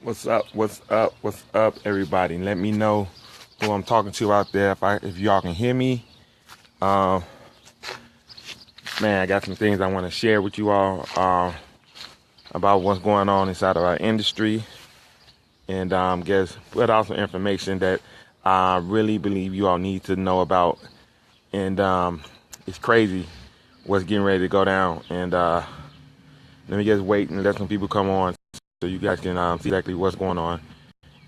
What's up? What's up? What's up, everybody? Let me know who I'm talking to out there. If y'all can hear me, um, man, I got some things I want to share with you all about what's going on inside of our industry, and guess put out some information that I really believe you all need to know about. And it's crazy what's getting ready to go down. And let me just wait and let some people come on so you guys can see exactly what's going on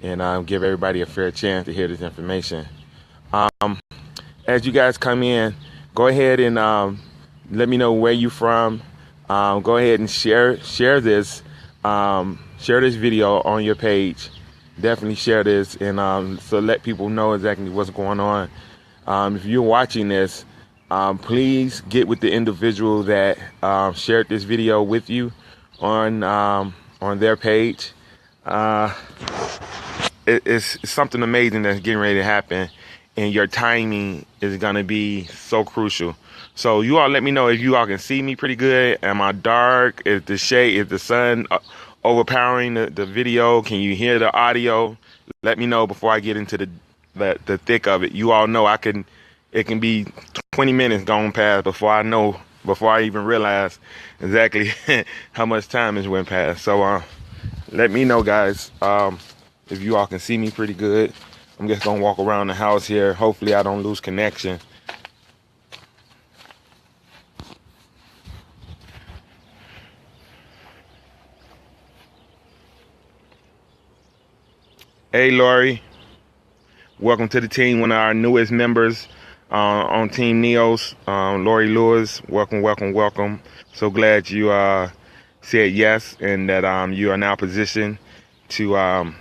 and give everybody a fair chance to hear this information. Um, as you guys come in, go ahead and let me know where you're from. Go ahead and share this video on your page. Definitely share this, and so let people know exactly what's going on. If you're watching this, please get with the individual that shared this video with you on their page. It's something amazing that's getting ready to happen, and your timing is gonna be so crucial. So you all let me know if you all can see me pretty good. Am I dark? Is the shade, is the sun overpowering the video? Can you hear the audio? Let me know before I get into the thick of it. You all know it can be 20 minutes gone past before I even realize exactly how much time has went past. So let me know, guys, if you all can see me pretty good. I'm just gonna walk around the house here. Hopefully I don't lose connection. Hey, Lori, welcome to the team. One of our newest members on Team Neos, Lori Lewis. Welcome, welcome, welcome. So glad you said yes, and that you are now positioned to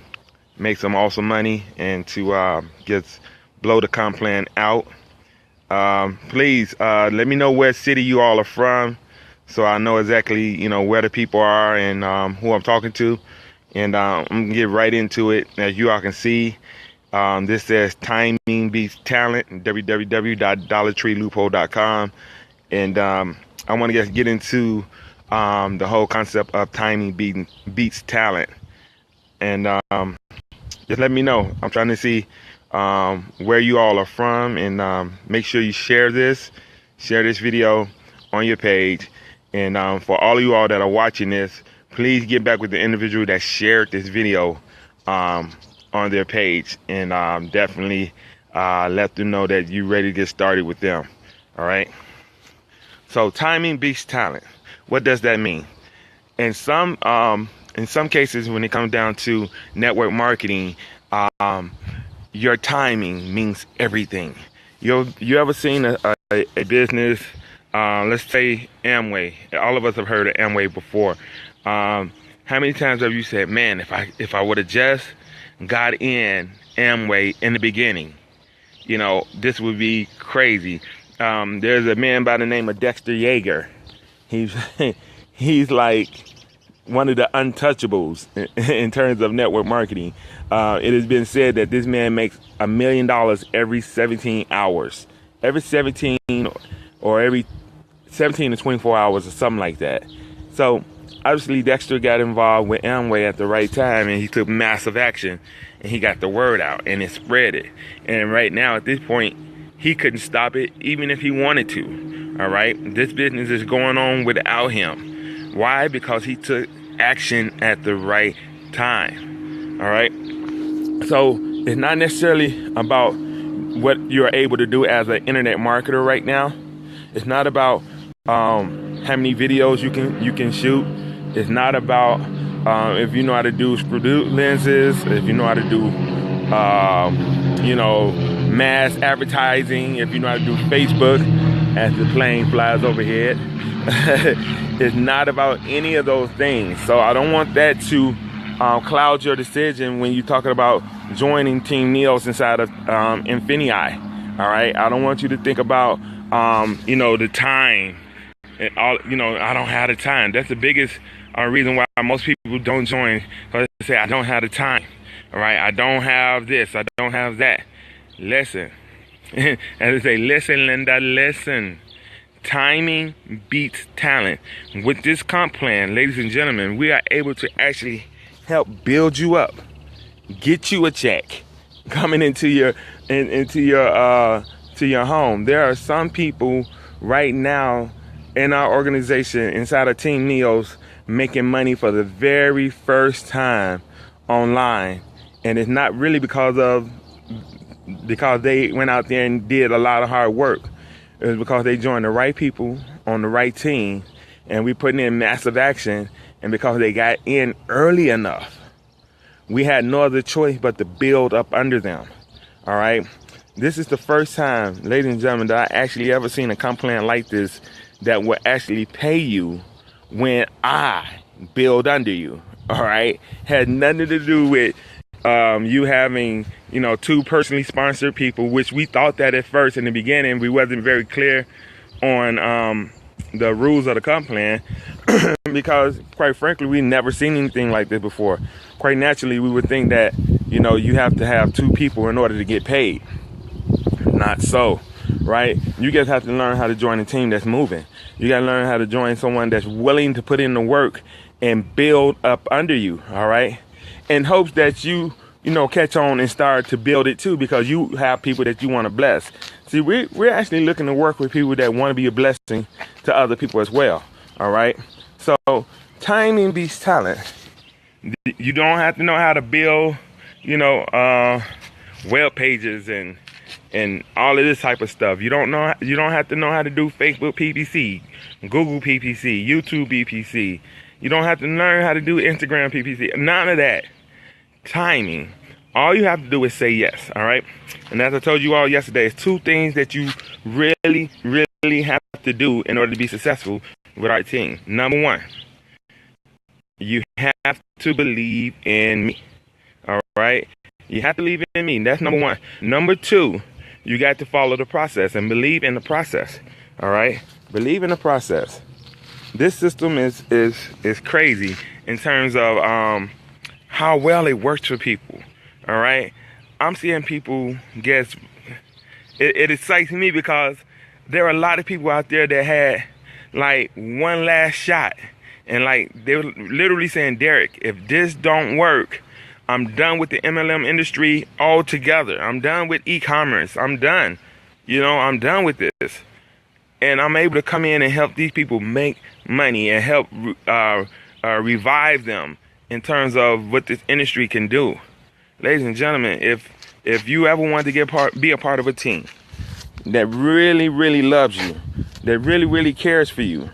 make some awesome money and to just blow the comp plan out. Please let me know what city you all are from, so I know exactly where the people are and who I'm talking to. And I'm gonna get right into it. As you all can see, this says timing beats talent, www.dollartreeloophole.com. And I want to just get into the whole concept of timing beats talent. And just let me know. I'm trying to see where you all are from, and make sure you share this video on your page. And for all of you all that are watching this, please get back with the individual that shared this video on their page, and definitely let them know that you're ready to get started with them. All right. So timing beats talent. What does that mean? In some cases, when it comes down to network marketing, your timing means everything. You ever seen a business? Let's say Amway. All of us have heard of Amway before. How many times have you said, "Man, if I would have just got in Amway in the beginning, this would be crazy." There's a man by the name of Dexter Yeager. He's he's like one of the untouchables in terms of network marketing. It has been said that this man makes $1 million every 17 hours, every 17 or every 17 to 24 hours or something like that. So obviously Dexter got involved with Amway at the right time, and he took massive action, and he got the word out, and it spread it. And right now at this point, he couldn't stop it even if he wanted to. All right, this business is going on without him. Why? Because he took action at the right time. All right, so it's not necessarily about what you're able to do as an internet marketer right now. It's not about how many videos you can shoot. It's not about if you know how to do screw lenses, if you know how to do mass advertising, if you know how to do Facebook, as the plane flies overhead. It's not about any of those things. So I don't want that to cloud your decision when you're talking about joining Team Neos inside of Infinii. All right, I don't want you to think about the time and all. I don't have the time. That's the biggest reason why most people don't join, because they say, I don't have the time. All right, I don't have this, I don't have that. Listen, as I say, listen, Linda, listen. Timing beats talent. With this comp plan, ladies and gentlemen, we are able to actually help build you up, get you a check coming into your to your home. There are some people right now in our organization inside of Team Neos making money for the very first time online, and it's not really because they went out there and did a lot of hard work. It was because they joined the right people on the right team, and we putting in massive action, and because they got in early enough, we had no other choice but to build up under them. All right. This is the first time, ladies and gentlemen, that I actually ever seen a comp plan like this that will actually pay you when I build under you. All right. Had nothing to do with you having, two personally sponsored people, which we thought that at first in the beginning. We wasn't very clear on the rules of the comp plan because, quite frankly, we never seen anything like this before. Quite naturally, we would think that, you have to have two people in order to get paid. Not so, right? You guys have to learn how to join a team that's moving. You got to learn how to join someone that's willing to put in the work and build up under you, all right? In hopes that you catch on and start to build it too, because you have people that you want to bless. See, we're actually looking to work with people that want to be a blessing to other people as well, all right? So timing beats talent. You don't have to know how to build, web pages and all of this type of stuff. You don't have to know how to do Facebook PPC, Google PPC, YouTube PPC. You don't have to learn how to do Instagram PPC. None of that. Timing. All you have to do is say yes, all right? And as I told you all yesterday, it's two things that you really, really have to do in order to be successful with our team. Number one, you have to believe in me, all right? You have to believe in me. That's number one. Number two, you got to follow the process and believe in the process, all right? Believe in the process. This system is crazy in terms of how well it works for people, all right? I'm seeing people it excites me because there are a lot of people out there that had like one last shot, and like they were literally saying, Derek, if this don't work, I'm done with the MLM industry altogether. I'm done with e-commerce. I'm done. I'm done with this. And I'm able to come in and help these people make money and help revive them in terms of what this industry can do. Ladies and gentlemen, if you ever want to be a part of a team that really, really loves you, that really, really cares for you,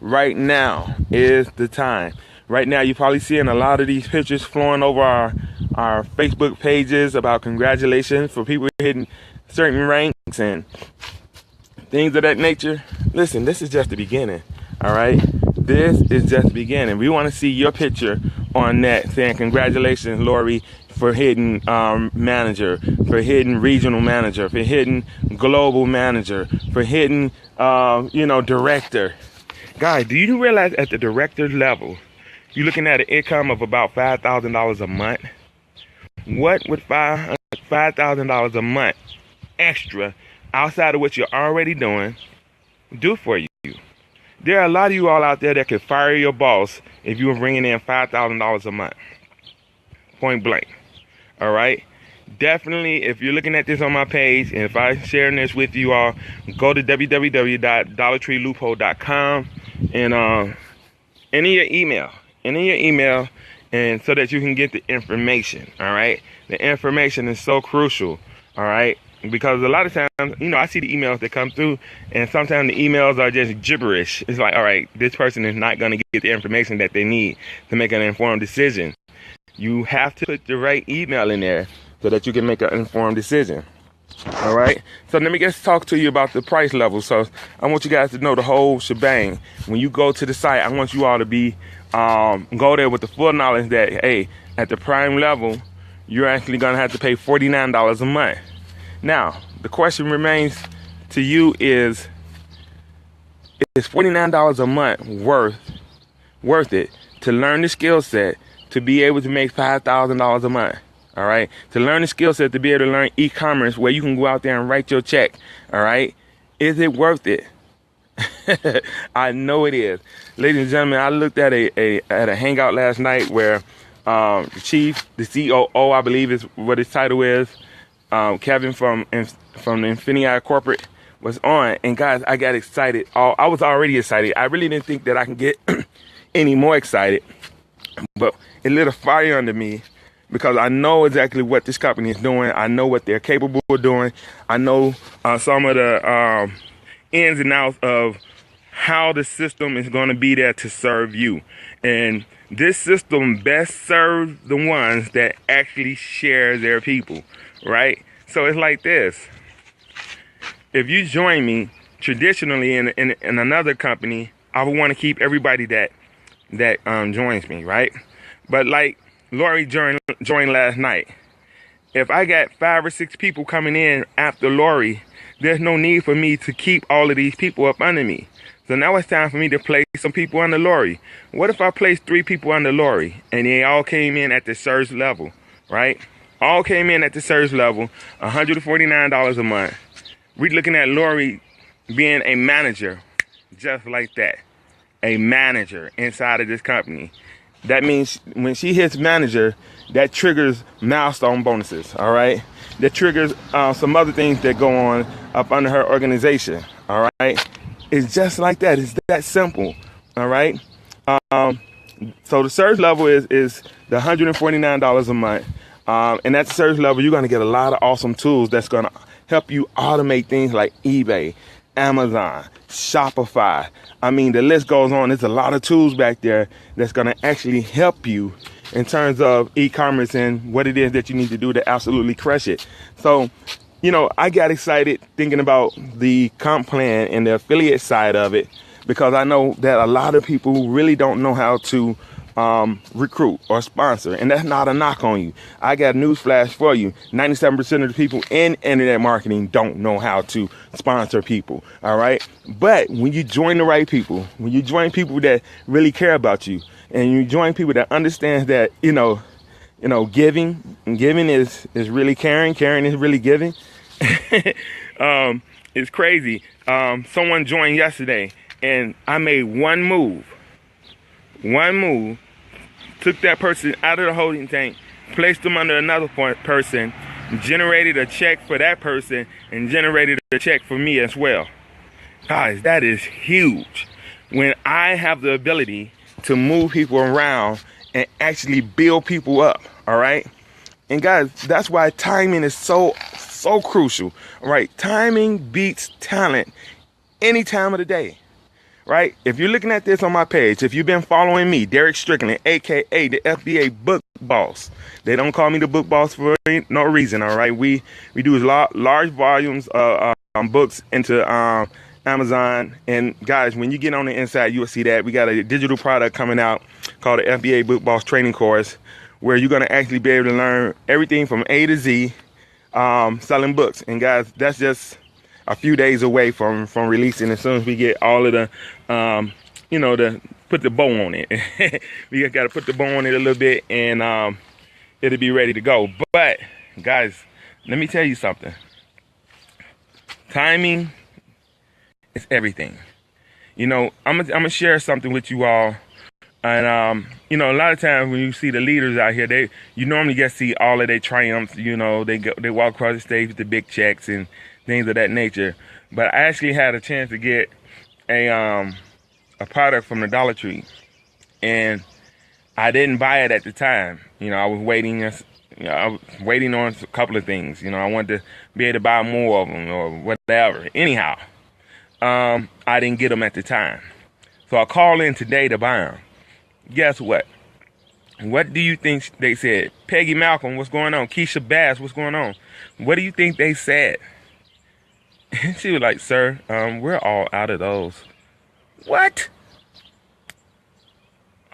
right now is the time. Right now, you're probably seeing a lot of these pictures flowing over our Facebook pages about congratulations for people hitting certain ranks and things of that nature. Listen, this is just the beginning, all right? This is just the beginning. We want to see your picture on that saying, congratulations, Lori, for hitting manager, for hitting regional manager, for hitting global manager, for hitting, director. Guys, do you realize at the director level, you're looking at an income of about $5,000 a month? What would $5,000 a month extra outside of what you're already doing do for you? There are a lot of you all out there that could fire your boss if you were bringing in $5,000 a month. Point blank. All right? Definitely, if you're looking at this on my page, and if I'm sharing this with you all, go to www.dollartreeloophole.com and enter your email, and so that you can get the information. All right? The information is so crucial. All right? Because a lot of times, I see the emails that come through, and sometimes the emails are just gibberish. It's like, all right, this person is not going to get the information that they need to make an informed decision. You have to put the right email in there so that you can make an informed decision. All right? So let me just talk to you about the price level. So I want you guys to know the whole shebang. When you go to the site, I want you all to be go there with the full knowledge that, hey, at the prime level, you're actually going to have to pay $49 a month. Now, the question remains to you is $49 a month worth it to learn the skill set to be able to make $5,000 a month? All right, to learn the skill set to be able to learn e-commerce where you can go out there and write your check. All right, is it worth it? I know it is. Ladies and gentlemen, I looked at a hangout last night where the chief, the COO, I believe is what his title is. Kevin from the Infinii Corporate was on, and guys, I got excited. I was already excited. I really didn't think that I can get any more excited, but it lit a fire under me because I know exactly what this company is doing. I know what they're capable of doing. I know some of the ins and outs of how the system is going to be there to serve you. And this system best serves the ones that actually share their people, right? So it's like this. If you join me traditionally in another company, I would want to keep everybody that joins me, right? But like Lori joined last night. If I got 5 or 6 people coming in after Lori, there's no need for me to keep all of these people up under me. So now it's time for me to place some people under Lori. What if I placed 3 people under Lori and they all came in at the surge level, right? All came in at the surge level, $149 a month. We're looking at Lori being a manager, just like that. A manager inside of this company. That means when she hits manager, that triggers milestone bonuses, all right? That triggers some other things that go on up under her organization, all right? It's just like that. It's that simple, all right? So the surge level is the $149 a month. And at the surge level, you're going to get a lot of awesome tools that's going to help you automate things like eBay, Amazon, Shopify. I mean, the list goes on. There's a lot of tools back there that's going to actually help you in terms of e-commerce and what it is that you need to do to absolutely crush it. So, you know, I got excited thinking about the comp plan and the affiliate side of it because I know that a lot of people really don't know how to recruit or sponsor, and that's not a knock on you. I got news flash for you. 97% of the people in internet marketing don't know how to sponsor people, all right? But when you join the right people, when you join people that really care about you, and you join people that understand that, you know, giving is really caring is really giving. It's crazy. Someone joined yesterday, and I made one move, took that person out of the holding tank, placed them under another person, generated a check for that person, and generated a check for me as well. Guys, that is huge. When I have the ability to move people around and actually build people up, all right? And guys, that's why timing is so crucial, all right? Timing beats talent any time of the day. Right? If you're looking at this on my page, if you've been following me, Derek Strickland, aka the FBA Book Boss. They don't call me the Book Boss for no reason. All right, we do large volumes of books into Amazon. And guys, when you get on the inside, you will see that we got a digital product coming out called the FBA Book Boss Training Course, where you're going to actually be able to learn everything from A to Z, selling books. And guys, that's just a few days away from releasing. As soon as we get all of the, to put the bow on it. We got to put the bow on it a little bit, and it'll be ready to go. But guys, let me tell you something. Timing is everything. You know, I'm gonna share something with you all. And a lot of times when you see the leaders out here, you normally get to see all of their triumphs. You know, they walk across the stage with the big checks and things of that nature. But I actually had a chance to get a product from the Dollar Tree, and I didn't buy it at the time. You know, I was waiting. I was waiting on a couple of things. You know, I wanted to be able to buy more of them or whatever. Anyhow, I didn't get them at the time, so I called in today to buy them. Guess what? What do you think they said? Peggy Malcolm, what's going on? Keisha Bass, what's going on? What do you think they said? She was like, sir, we're all out of those. What?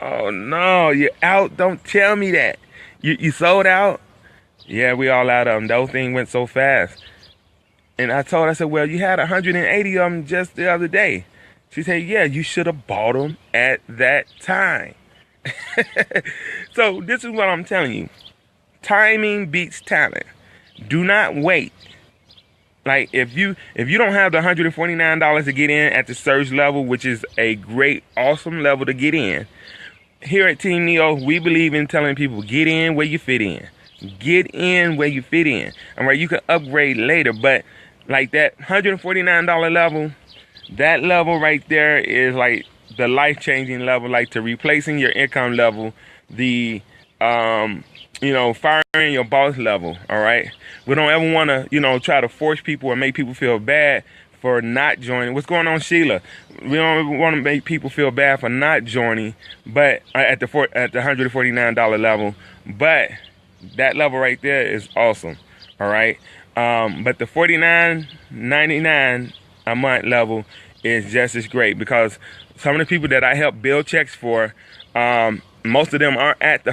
Oh, no, you're out. Don't tell me that. You sold out? Yeah, we all out of them. The whole thing went so fast. And I said, well, you had 180 of them just the other day. She said, yeah, you should have bought them at that time. So this is what I'm telling you. Timing beats talent. Do not wait. Like if you don't have the $149 to get in at the surge level, which is a great, awesome level to get in, here at Team Neo, we believe in telling people, get in where you fit in. Get in where you fit in. All right, you can upgrade later, but like that $149 level, that level right there is like the life-changing level, like to replacing your income level, the firing your boss level. All right, we don't ever want to try to force people or make people feel bad for not joining. What's going on, Sheila? We don't want to make people feel bad for not joining, but at the $149 level, but that level right there is awesome. All right, but the $49.99 a month level is just as great, because some of the people that I help build checks for, most of them are at the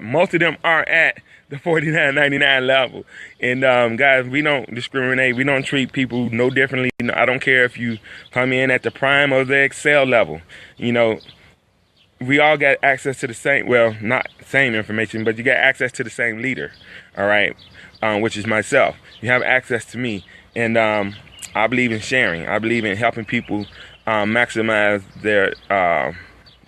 most of them are at the $49.99 level. And guys, we don't discriminate. We don't treat people no differently. I don't care if you come in at the Prime or the Excel level. We all got access to the same, well, not same information, but you got access to the same leader. All right, which is myself. You have access to me, and I believe in sharing. I believe in helping people maximize their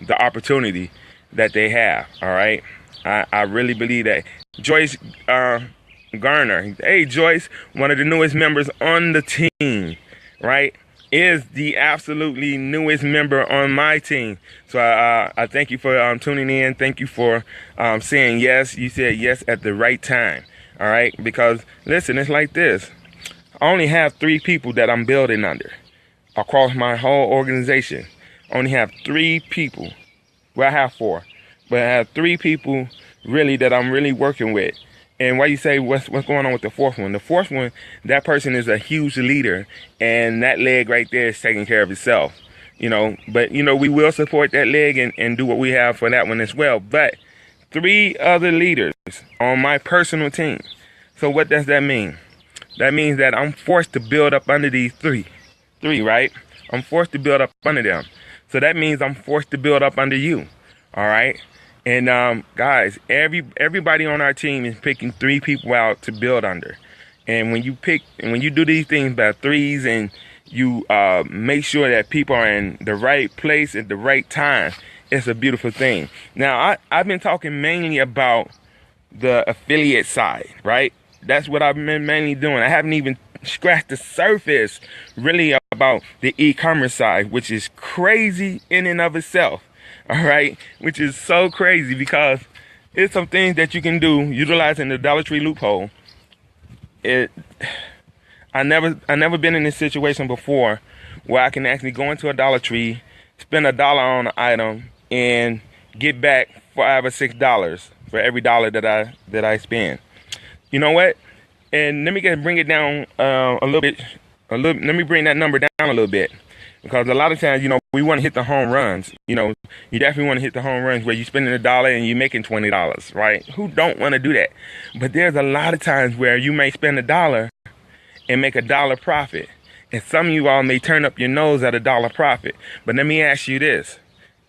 the opportunity that they have. All right, I really believe that. Joyce Garner, hey Joyce, one of the newest members on the team, right, is the absolutely newest member on my team. So I thank you for tuning in. Thank you for saying yes. You said yes at the right time. All right, because listen, it's like this. I only have 3 people that I'm building under across my whole organization. I only have 3 people. Well, I have 4, but I have 3 people really that I'm really working with. And why you say what's going on with the 4th one? The 4th one, that person is a huge leader, and that leg right there is taking care of itself. But we will support that leg and do what we have for that one as well. But 3 other leaders on my personal team. So what does that mean? That means that I'm forced to build up under these 3, right? I'm forced to build up under them. So that means I'm forced to build up under you. All right. And guys, everybody on our team is picking 3 people out to build under. And when you do these things by threes, and you make sure that people are in the right place at the right time, it's a beautiful thing. Now, I've been talking mainly about the affiliate side, right? That's what I've been mainly doing. I haven't even scratched the surface really about the e-commerce side, which is crazy in and of itself. All right, which is so crazy, because it's some things that you can do utilizing the Dollar Tree loophole. I never been in this situation before where I can actually go into a Dollar Tree, spend $1 on an item, and get back $5 or $6 for every dollar that I spend. You know what? And let me bring it down a little bit. Let me bring that number down a little bit, because a lot of times, we want to hit the home runs. You definitely want to hit the home runs where you're spending $1 and you're making $20, right? Who don't want to do that? But there's a lot of times where you may spend $1 and make $1 profit. And some of you all may turn up your nose at $1 profit. But let me ask you this.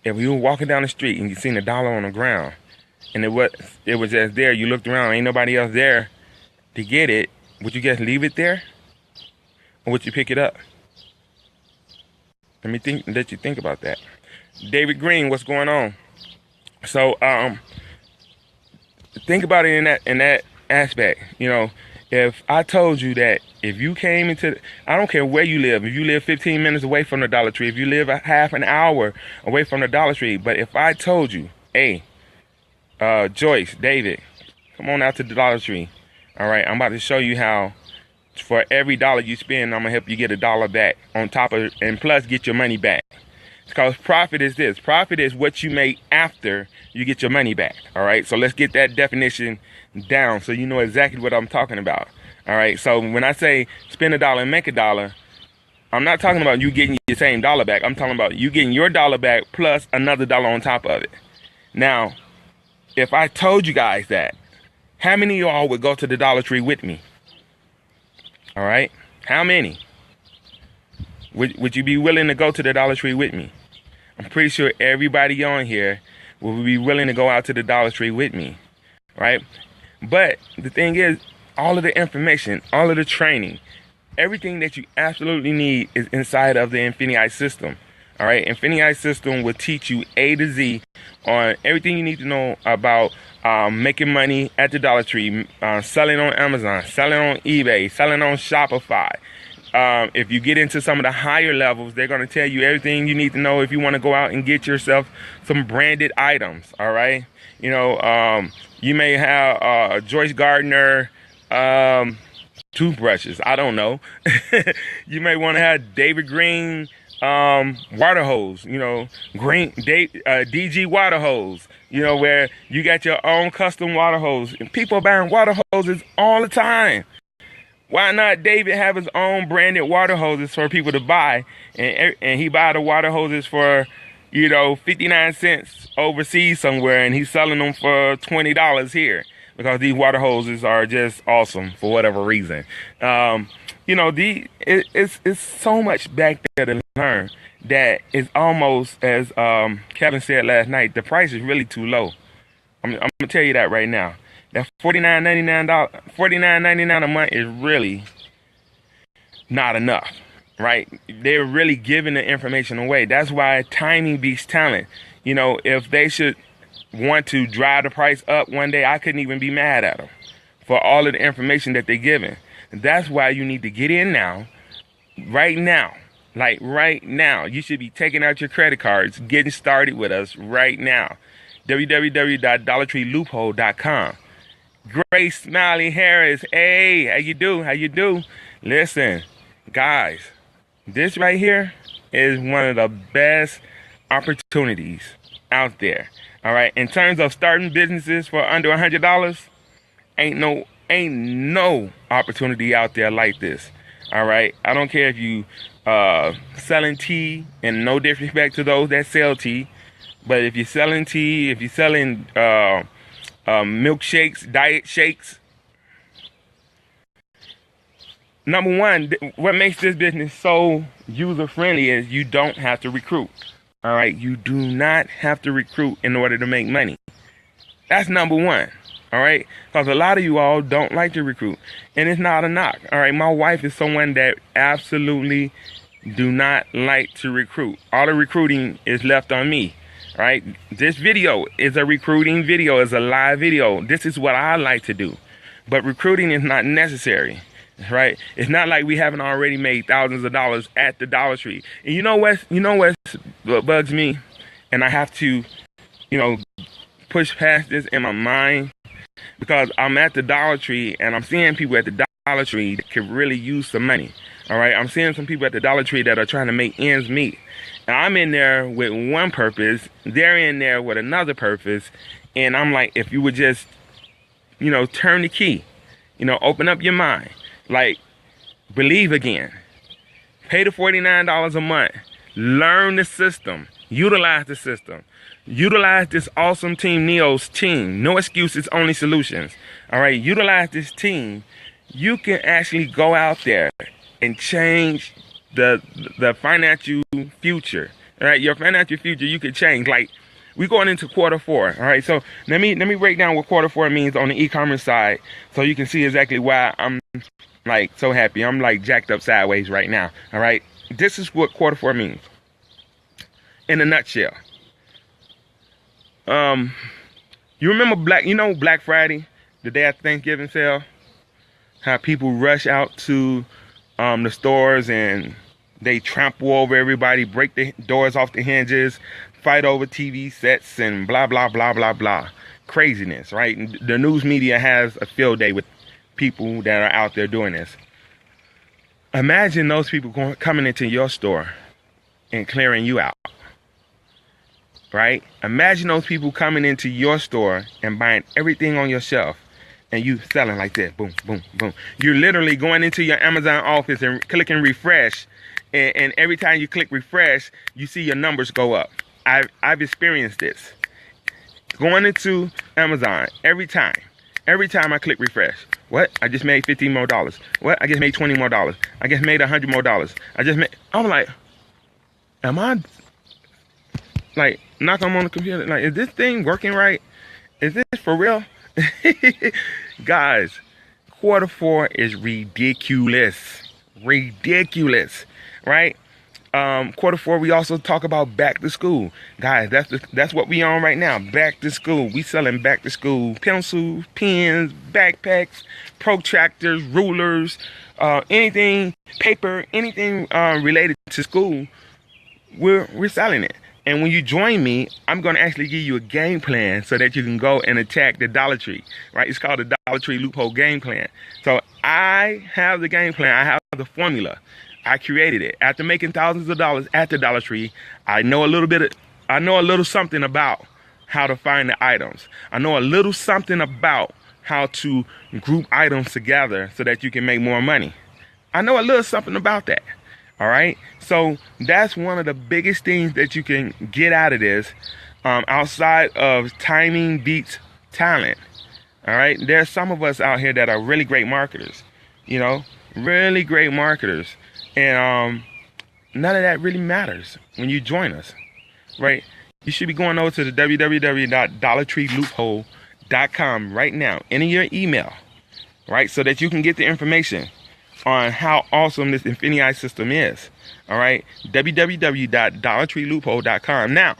If you were walking down the street and you seen $1 on the ground, and it was just there, you looked around, ain't nobody else there to get it, would you just leave it there? Or would you pick it up? Let you think about that. David Green, what's going on? So think about it in that aspect. If I told you that if you came into, I don't care where you live, if you live 15 minutes away from the Dollar Tree, if you live a half an hour away from the Dollar Tree, but if I told you, hey, Joyce, David, come on out to the Dollar Tree. All right, I'm about to show you how for every $1 you spend, I'm gonna help you get $1 back on top of it, and plus get your money back. Because profit is this. Profit is what you make after you get your money back. All right, so let's get that definition down so you know exactly what I'm talking about. All right, so when I say spend $1 and make $1, I'm not talking about you getting your same dollar back. I'm talking about you getting your $1 back plus another $1 on top of it. Now, if I told you guys that, how many of y'all would go to the Dollar Tree with me? All right, how many? Would you be willing to go to the Dollar Tree with me? I'm pretty sure everybody on here will be willing to go out to the Dollar Tree with me, right? But the thing is, all of the information, all of the training, everything that you absolutely need is inside of the Infinii system, All right, Infinity System will teach you A to Z on everything you need to know about making money at the Dollar Tree, selling on Amazon, selling on eBay, selling on Shopify. If you get into some of the higher levels, they're going to tell you everything you need to know if you want to go out and get yourself some branded items. All right, you know, you may have Joyce Gardner toothbrushes. I don't know. You may want to have David Green water hose, you know, DG water hose, you know, where you got your own custom water hose. And people are buying water hoses all the time. Why not David have his own branded water hoses for people to buy, and he buy the water hoses for, you know, 59 cents overseas somewhere, and he's selling them for $20 here because these water hoses are just awesome for whatever reason. You know, it's so much back there to learn that it's almost, as Kevin said last night, the price is really too low. I'm gonna tell you that right now. That $49.99 a month is really not enough, right? They're really giving the information away. That's why timing beats talent. You know, if they should want to drive the price up one day, I couldn't even be mad at them for all of the information that they're giving. That's why you need to get in now, right now. Like right now, you should be taking out your credit cards, getting started with us right now. www.dollartreeloophole.com. Grace Smiley Harris, hey, how you do? How you do? Listen, guys, this right here is one of the best opportunities out there. All right, in terms of starting businesses for under $100, ain't no opportunity out there like this. All right, I don't care if you selling tea, and no disrespect to those that sell tea, but if you're selling tea, if you're selling milkshakes, diet shakes. Number one, what makes this business so user-friendly is you don't have to recruit. All right, you do not have to recruit in order to make money. That's number one. All right, because a lot of you all don't like to recruit, and it's not a knock. All right, my wife is someone that absolutely do not like to recruit. All the recruiting is left on me. Right, this video is a recruiting video, is a live video. This is what I like to do, but recruiting is not necessary. Right, it's not like we haven't already made thousands of dollars at the Dollar Tree. And you know what bugs me, and I have to, you know, push past this in my mind, because I'm at the Dollar Tree and I'm seeing people at the Dollar Tree that could really use some money. All right, I'm seeing some people at the Dollar Tree that are trying to make ends meet. And I'm in there with one purpose, they're in there with another purpose, and I'm like, if you would just, you know, turn the key, you know, open up your mind, like, believe again, pay the $49 a month, learn the system, utilize the system, utilize this awesome team, Neo's team, no excuses, only solutions. All right, utilize this team. You can actually go out there and change the financial future. All right, your financial future you could change. Like, we going into quarter four. All right, so let me break down what quarter four means on the e-commerce side, so you can see exactly why I'm like so happy. I'm like jacked up sideways right now. All right, this is what quarter four means in a nutshell. You remember Black Friday, the day after Thanksgiving sale, how people rush out to the stores and they trample over everybody, break the doors off the hinges, fight over TV sets, and blah, blah, blah, blah, blah. Craziness, right? And the news media has a field day with people that are out there doing this. Imagine those people coming into your store and clearing you out, right? Imagine those people coming into your store and buying everything on your shelf, and you selling like that, boom, boom, boom. You're literally going into your Amazon office and clicking refresh, and every time you click refresh, you see your numbers go up. I've experienced this. Going into Amazon, every time I click refresh, what? I just made $15 more. What? I just made $20 more. I just made $100 more. I'm like, am I, like, knocking on the computer, like, is this thing working right? Is this for real? Guys, quarter four is ridiculous, right? quarter four, we also talk about back to school. Guys, that's what we on right now. Back to school. We selling back to school pencils, pens, backpacks, protractors, rulers, anything, paper, anything related to school. We're selling it. And when you join me, I'm going to actually give you a game plan so that you can go and attack the Dollar Tree, right? It's called the Dollar Tree Loophole Game Plan. So I have the game plan. I have the formula. I created it. After making thousands of dollars at the Dollar Tree, I know a little something about how to find the items. I know a little something about how to group items together so that you can make more money. I know a little something about that. All right. So that's one of the biggest things that you can get out of this, outside of timing beats talent. All right. There's some of us out here that are really great marketers, really great marketers. And none of that really matters when you join us. Right. You should be going over to the www.dollartreeloophole.com right now. Enter your email. Right. So that you can get the information on how awesome this Infinii system is. All right, www.dollartreeloophole.com. Now,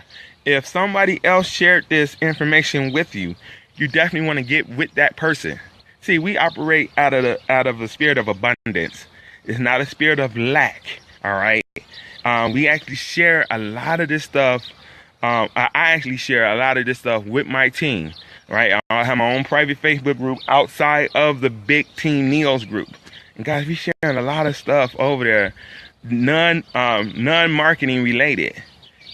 if somebody else shared this information with you, you definitely want to get with that person. See, we operate out of a spirit of abundance. It's not a spirit of lack. All right, we actually share a lot of this stuff. I actually share a lot of this stuff with my team. Right, I have my own private Facebook group outside of the Big Team Neos group. And guys, we sharing a lot of stuff over there, non-marketing related.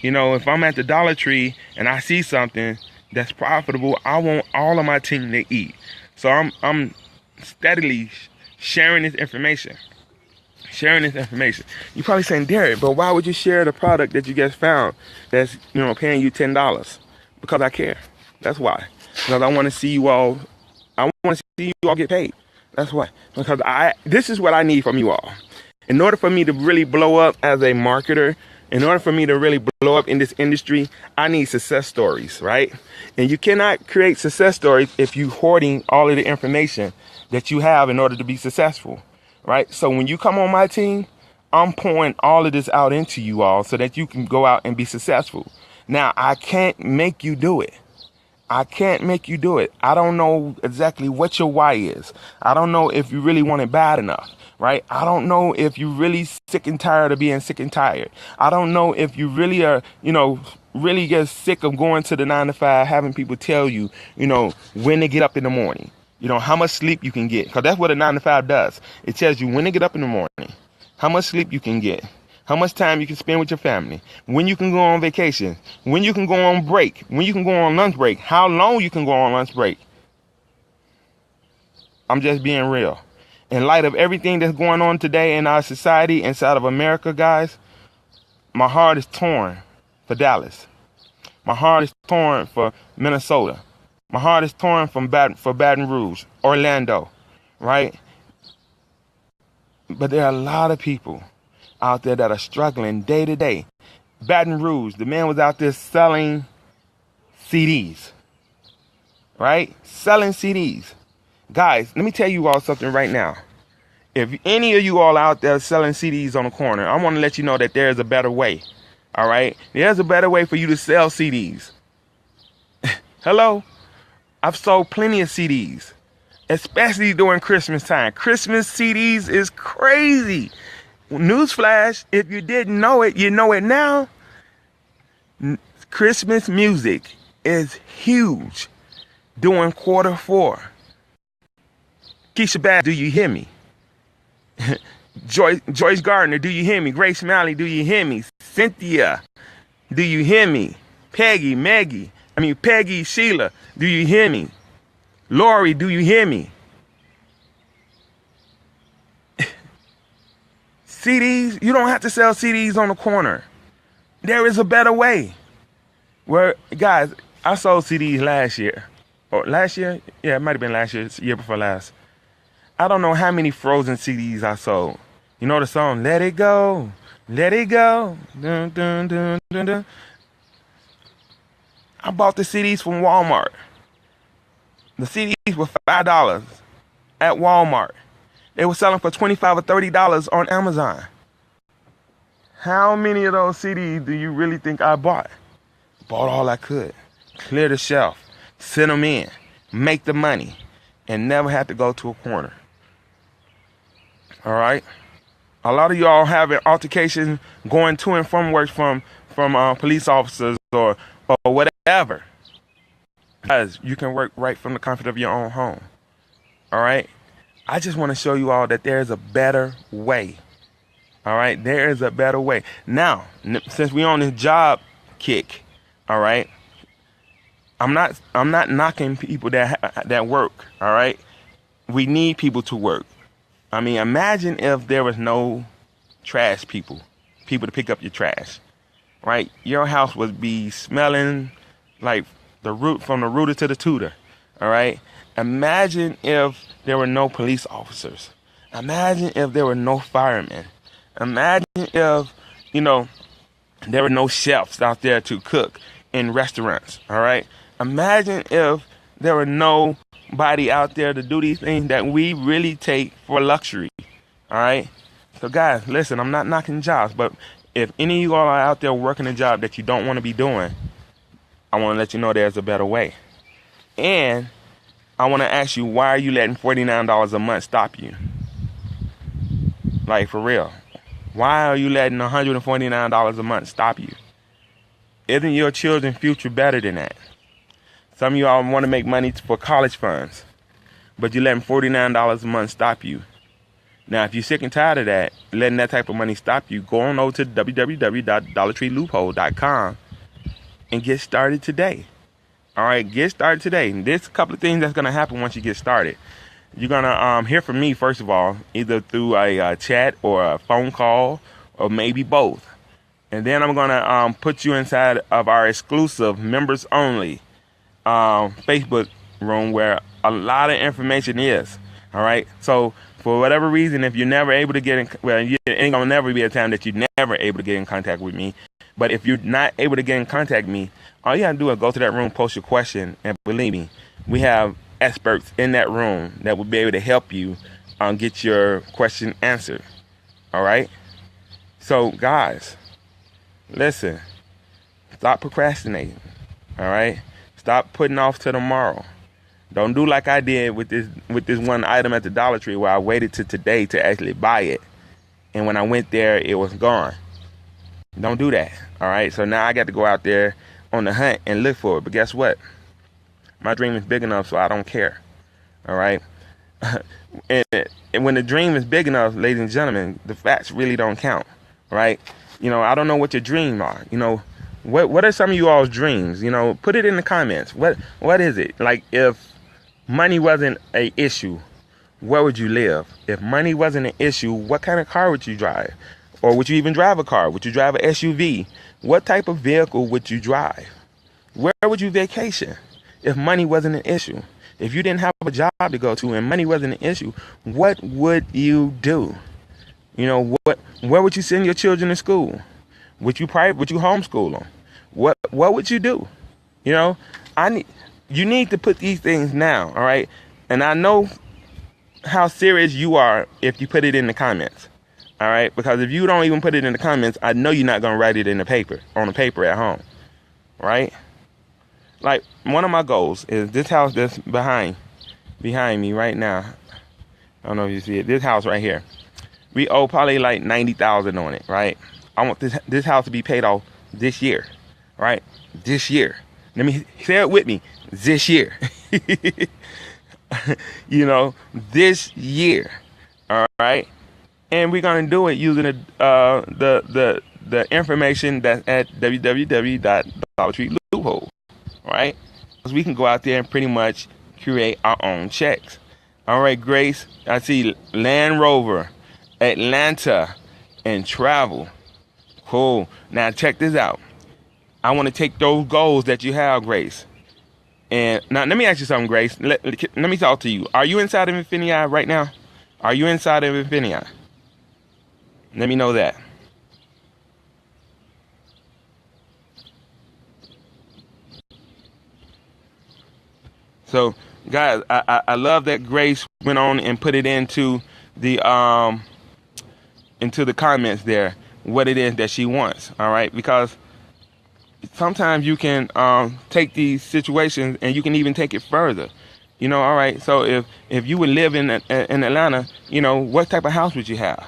If I'm at the Dollar Tree and I see something that's profitable, I want all of my team to eat. So I'm steadily sharing this information. You're probably saying, Derek, but why would you share the product that you just found that's paying you $10? Because I care. That's why. Because I want to see you all. I want to see you all get paid. That's why. Because this is what I need from you all. In order for me to really blow up as a marketer, in order for me to really blow up in this industry, I need success stories, right? And you cannot create success stories if you're hoarding all of the information that you have in order to be successful, right? So when you come on my team, I'm pouring all of this out into you all so that you can go out and be successful. Now, I can't make you do it. I don't know exactly what your why is. I don't know if you really want it bad enough, right? I don't know if you're really sick and tired of being sick and tired. I don't know if you really are, really get sick of going to the 9 to 5, having people tell you, when to get up in the morning, how much sleep you can get. Because that's what a 9 to 5 does. It tells you when to get up in the morning, how much sleep you can get, how much time you can spend with your family, when you can go on vacation, when you can go on break, when you can go on lunch break, how long you can go on lunch break. I'm just being real. In light of everything that's going on today in our society inside of America, guys, my heart is torn for Dallas. My heart is torn for Minnesota. My heart is torn for Baton Rouge, Orlando, right? But there are a lot of people out there that are struggling day to day. Baton Rouge, the man was out there selling CDs, right? Selling CDs. Guys, let me tell you all something right now. If any of you all out there selling CDs on the corner, I want to let you know that there's a better way. All right? There's a better way for you to sell CDs. Hello? I've sold plenty of CDs, especially during Christmas time. Christmas CDs is crazy. Newsflash, if you didn't know it, you know it now. Christmas music is huge during quarter four. Keisha Bass, do you hear me? Joyce Gardner, do you hear me? Grace Smiley, do you hear me? Cynthia, do you hear me? Peggy, Sheila, do you hear me? Lori, do you hear me? CDs, you don't have to sell CDs on the corner. There is a better way. Guys, I sold CDs last year. Or last year? Yeah, it might have been last year, year before last. I don't know how many Frozen CDs I sold. You know the song, Let It Go, Let It Go. Dun, dun, dun, dun, dun. I bought the CDs from Walmart. The CDs were $5 at Walmart. They were selling for $25 or $30 on Amazon. How many of those CDs do you really think I bought? Bought all I could. Clear the shelf. Send them in. Make the money. And never had to go to a corner. All right? A lot of y'all having altercations going to and from work from police officers or whatever. Guys, you can work right from the comfort of your own home. All right? I just want to show you all that there's a better way. All right? There is a better way. Now, since we on this job kick, all right? I'm not knocking people that work, all right? We need people to work. I mean, imagine if there was no trash people to pick up your trash, right? Your house would be smelling like from the rooter to the tutor, all right? Imagine if there were no police officers. Imagine if there were no firemen. Imagine if, there were no chefs out there to cook in restaurants, all right? Imagine if there were nobody out there to do these things that we really take for luxury, all right? So guys, listen, I'm not knocking jobs, but if any of you all are out there working a job that you don't want to be doing, I want to let you know there's a better way. And I want to ask you, why are you letting $49 a month stop you? Like, for real. Why are you letting $149 a month stop you? Isn't your children's future better than that? Some of y'all want to make money for college funds, but you're letting $49 a month stop you. Now, if you're sick and tired of that, letting that type of money stop you, go on over to www.dollartreeloophole.com and get started today. All right, get started today. There's a couple of things that's going to happen once you get started. You're going to hear from me, first of all, either through a chat or a phone call or maybe both. And then I'm going to put you inside of our exclusive members only Facebook room where a lot of information is. All right. So for whatever reason, if you're never able to get in, you ain't going to never be a time that you're never able to get in contact with me. But if you're not able to get in contact with me, all you got to do is go to that room, post your question, and believe me, we have experts in that room that will be able to help you get your question answered. All right. So guys, listen, stop procrastinating. All right. Stop putting off till tomorrow. Don't do like I did with this one item at the Dollar Tree where I waited to today to actually buy it. And when I went there, it was gone. Don't do that. All right. So now I got to go out there on the hunt and look for it. But guess what? My dream is big enough, so I don't care. All right. and when the dream is big enough, ladies and gentlemen, the facts really don't count. Right. I don't know what your dreams are. What are some of you all's dreams? Put it in the comments. What is it? Like, if money wasn't an issue, where would you live? If money wasn't an issue, what kind of car would you drive? Or would you even drive a car? Would you drive an SUV? What type of vehicle would you drive? Where would you vacation if money wasn't an issue? If you didn't have a job to go to and money wasn't an issue, what would you do? Where would you send your children to school? Would you homeschool them? What would you do? You need to put these things now, all right? And I know how serious you are if you put it in the comments, all right? Because if you don't even put it in the comments, I know you're not going to write it on the paper at home, right? Like, one of my goals is this house that's behind me right now. I don't know if you see it. This house right here. We owe probably like $90,000 on it, right? I want this house to be paid off this year, right? This year. Let me say it with me. This year. This year. All right. And we're gonna do it using the information that's at www.dollartreeloophole. All right. Because we can go out there and pretty much create our own checks. All right, Grace. I see Land Rover, Atlanta, and travel. Cool. Now check this out. I want to take those goals that you have, Grace. And now let me ask you something, Grace. Let me talk to you. Are you inside of Infinii right now? Are you inside of Infinii? Let me know that. So, guys, I love that Grace went on and put it into the comments there. what it is that she wants. All right, because sometimes you can take these situations and you can even take it further. You know, all right. So if you would live in Atlanta, you know, what type of house would you have?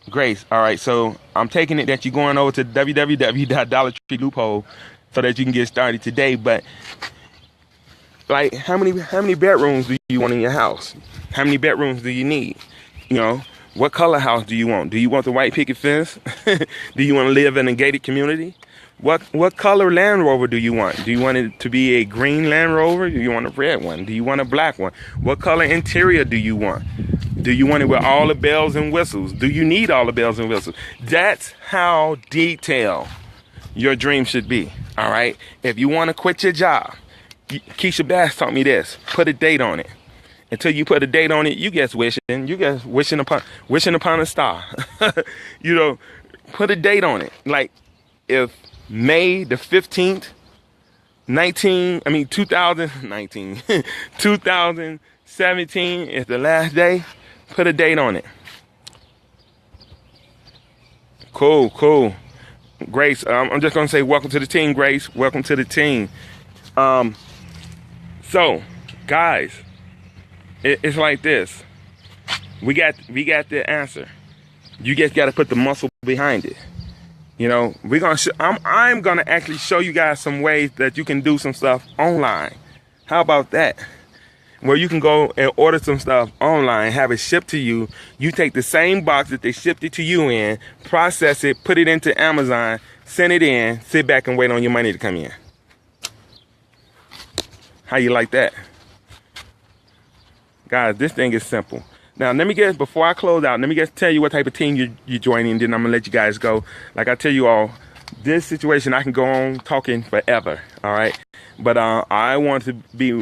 Grace. All right. So I'm taking it that you're going over to www.dollartree so that you can get started today. But like, how many bedrooms do you want in your house? How many bedrooms do you need? You know, what color house do you want? Do you want the white picket fence? Do you want to live in a gated community? What color Land Rover do you want? Do you want it to be a green Land Rover? Do you want a red one? Do you want a black one? What color interior do you want? Do you want it with all the bells and whistles? Do you need all the bells and whistles? That's how detailed your dream should be, all right? If you want to quit your job, Keisha Bass taught me this. Put a date on it. Until you put a date on it, you guess wishing. You guess wishing upon a star. You know, put a date on it. Like, if May the 15th, 2019, 2017 is the last day, put a date on it. Cool. Grace, I'm just going to say welcome to the team, Grace. Welcome to the team. So, guys, it's like this. We got the answer. You just got to put the muscle behind it. You know, I'm gonna actually show you guys some ways that you can do some stuff online. How about that? Where you can go and order some stuff online, have it shipped to you. You take the same box that they shipped it to you in, process it, put it into Amazon, send it in, sit back and wait on your money to come in. How you like that? Guys, this thing is simple. Now, before I close out, let me just tell you what type of team you're joining, then I'm going to let you guys go. Like I tell you all, this situation, I can go on talking forever, all right? But I want to be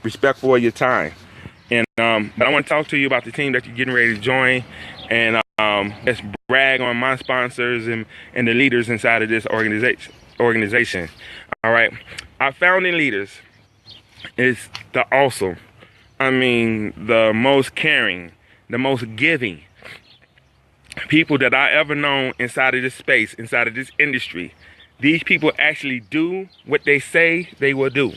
respectful of your time. And but I want to talk to you about the team that you're getting ready to join, and let's brag on my sponsors and the leaders inside of this organization. All right? Our founding leaders is the awesome, the most caring, the most giving people that I ever known inside of this space, inside of this industry. These people actually do what they say they will do.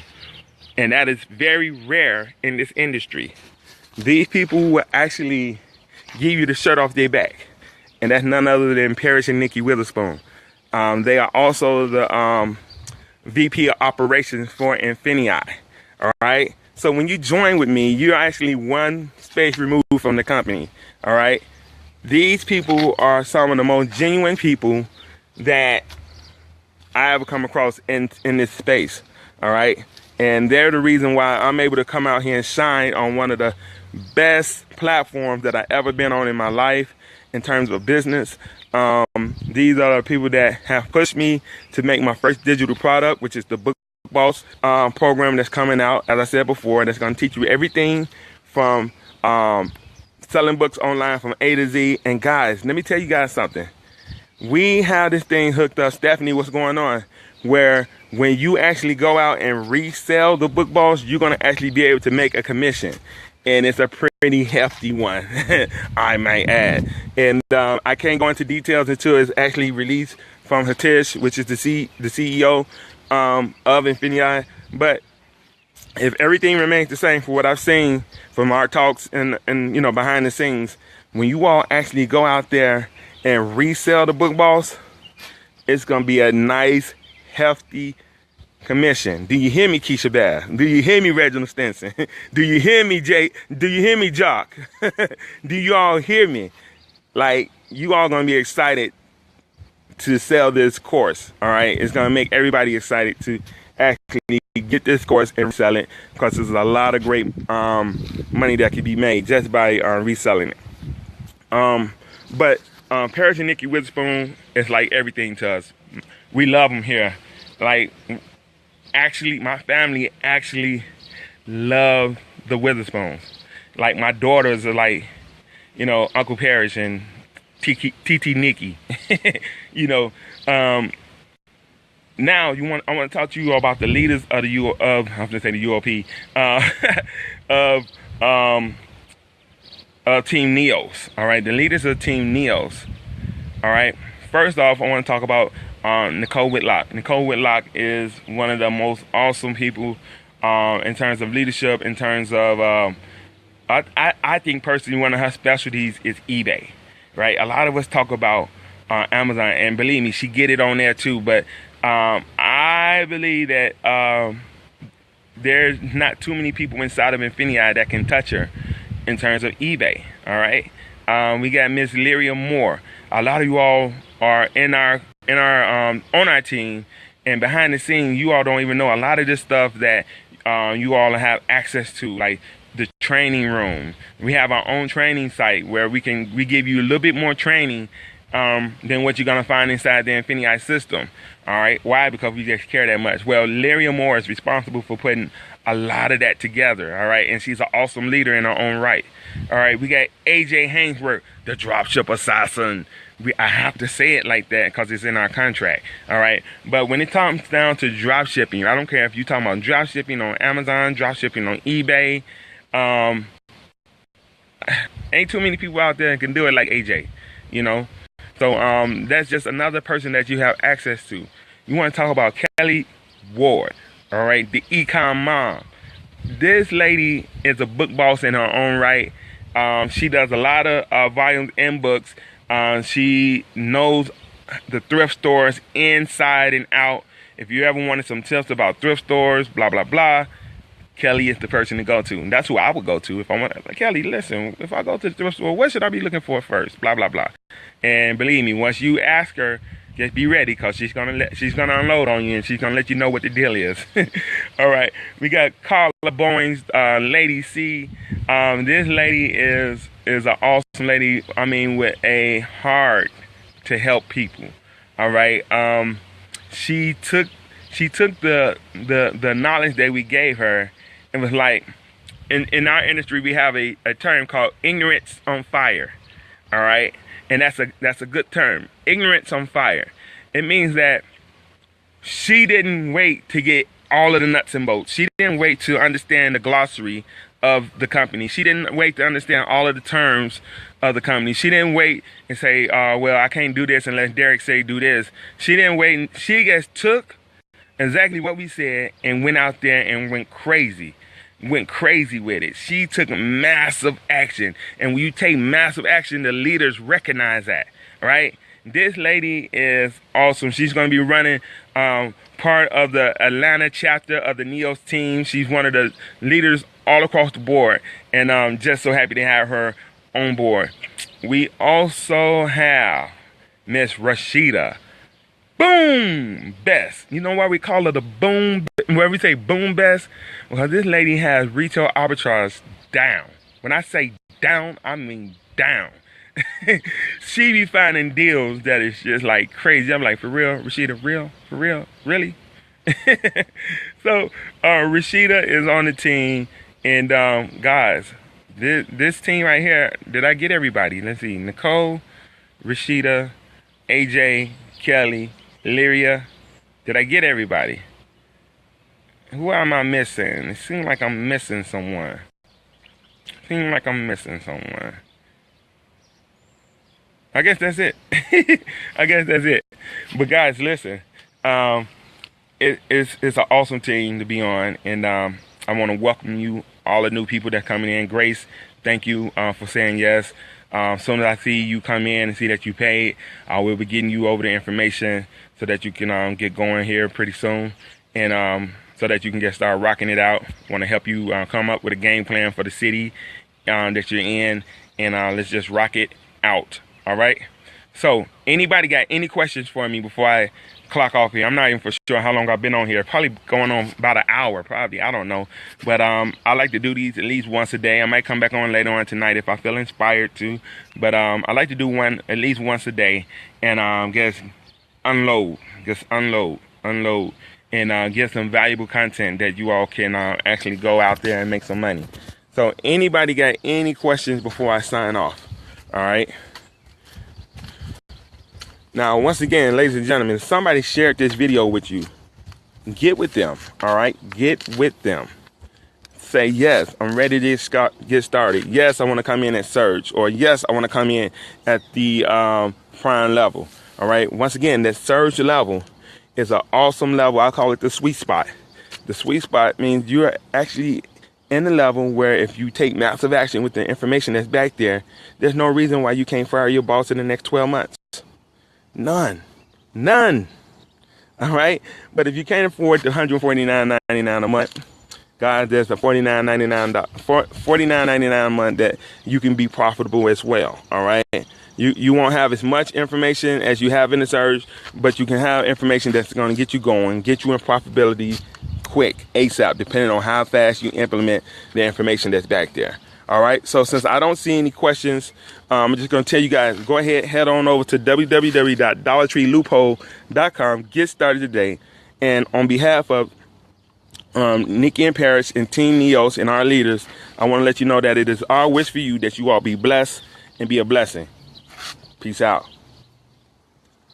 And that is very rare in this industry. These people will actually give you the shirt off their back. And that's none other than Parrish and Nikki Witherspoon. They are also the VP of Operations for Infinii. All right? So when you join with me, you're actually one space removed from the company, all right? These people are some of the most genuine people that I ever come across in this space, all right? And they're the reason why I'm able to come out here and shine on one of the best platforms that I've ever been on in my life in terms of business. These are the people that have pushed me to make my first digital product, which is the Book Boss program that's coming out, as I said before, that's going to teach you everything from selling books online from A to Z. And guys, let me tell you guys something. We have this thing hooked up. Stephanie, what's going on? Where when you actually go out and resell the Book Boss, you're going to actually be able to make a commission. And it's a pretty hefty one, I might add. And I can't go into details until it's actually released from Hatish, which is the CEO of Infinii. But if everything remains the same for what I've seen from our talks and behind the scenes, when you all actually go out there and resell the Book Boss, it's gonna be a nice hefty commission. Do you hear me, Keisha Bass? Do you hear me, Reginald Stinson? Do you hear me, Jay? Do you hear me, Jock? Do you all hear me? Like, you all gonna be excited to sell this course, all right? It's gonna make everybody excited to actually get this course and sell it, because there's a lot of great money that could be made just by reselling it. But Parrish and Nikki Witherspoon is like everything to us. We love them here. Like, actually, my family actually love the Witherspoons. Like, my daughters are like, Uncle Parrish and TT Nikki. Now I want to talk to you about the leaders of the UOP of Team Neos. All right, the leaders of Team Neos. All right, first off, I want to talk about Nicole Whitlock. Nicole Whitlock is one of the most awesome people in terms of leadership, in terms of, I think personally one of her specialties is eBay, right? A lot of us talk about Amazon, and believe me, she get it on there too, but I believe that there's not too many people inside of Infinii that can touch her in terms of eBay, all right? We got Miss Lyria Moore. A lot of you all are on our team, and behind the scenes, you all don't even know a lot of this stuff that you all have access to, like the training room. We have our own training site where we give you a little bit more training than what you're gonna find inside the Infinii system. All right, why? Because we just care that much. Well, Lyria Moore is responsible for putting a lot of that together. All right, and she's an awesome leader in her own right. All right, we got AJ Hainsworth, the dropship assassin. I have to say it like that because it's in our contract. All right, but when it comes down to drop shipping, I don't care if you're talking about drop shipping on Amazon, drop shipping on eBay. Ain't too many people out there that can do it like AJ, you know. So that's just another person that you have access to. You want to talk about Kelly Ward, all right, the econ mom. This lady is a book boss in her own right. She does a lot of volumes and books. She knows the thrift stores inside and out. If you ever wanted some tips about thrift stores, blah, blah, blah, Kelly is the person to go to. And that's who I would go to if I want. Like, Kelly, listen, if I go to the thrift store, what should I be looking for first? Blah, blah, blah. And believe me, once you ask her, just be ready, because she's gonna unload on you, and she's gonna let you know what the deal is. All right, we got Carla Bowens, Lady C. This lady is an awesome lady. I mean, with a heart to help people. All right. She took the knowledge that we gave her, and was like, in our industry we have a term called ignorance on fire. All right. And that's a good term, ignorance on fire. It means that she didn't wait to get all of the nuts and bolts. She didn't wait to understand the glossary of the company. She didn't wait to understand all of the terms of the company. She didn't wait and say, well, I can't do this unless Derek say do this. She didn't wait. She just took exactly what we said and went out there and went crazy with it. She took massive action. And when you take massive action, the leaders recognize that, right? This lady is awesome. She's going to be running part of the Atlanta chapter of the NEOS team. She's one of the leaders all across the board. And I'm just so happy to have her on board. We also have Miss Rashida Boom Best. You know why we call her the Boom, where we say Boom Best? Well, this lady has retail arbitrage down. When I say down, I mean down. She be finding deals that is just like crazy. I'm like, for real, Rashida, real? For real? Really? So, Rashida is on the team. And guys, this team right here, did I get everybody? Let's see. Nicole, Rashida, AJ, Kelly, Lyria. Did I get everybody? Who am I missing? It seems like I'm missing someone. I guess that's it. But guys, listen. It's an awesome team to be on. And I want to welcome you, all the new people that coming in. Grace, thank you for saying yes. As soon as I see you come in and see that you paid, I will be getting you over the information so that you can get going here pretty soon, and so that you can get started rocking it out. Want to help you come up with a game plan for the city that you're in, and let's just rock it out. All right. So anybody got any questions for me before I clock off here? I'm not even for sure how long I've been on here. Probably going on about an hour, probably. I don't know. But I like to do these at least once a day. I might come back on later on tonight if I feel inspired to. But I like to do one at least once a day, and just unload, and get some valuable content that you all can actually go out there and make some money. So anybody got any questions before I sign off? All right. Now, once again, ladies and gentlemen, if somebody shared this video with you, get with them, all right? Get with them. Say, yes, I'm ready to get started. Yes, I want to come in at Surge. Or, yes, I want to come in at the Prime level. All right. Once again, that surge level is an awesome level. I call it the sweet spot. The sweet spot means you're actually in the level where if you take massive action with the information that's back there, there's no reason why you can't fire your boss in the next 12 months. None. All right. But if you can't afford the $149.99 a month, guys, there's a $49.99 a month that you can be profitable as well. All right. You won't have as much information as you have in the surge, but you can have information that's going to get you going, get you in profitability quick, ASAP, depending on how fast you implement the information that's back there. All right. So since I don't see any questions, I'm just going to tell you guys, go ahead, head on over to www.dollartreeloophole.com. Get started today. And on behalf of Nikki and Parrish and Team Neos and our leaders, I want to let you know that it is our wish for you that you all be blessed and be a blessing. Peace out.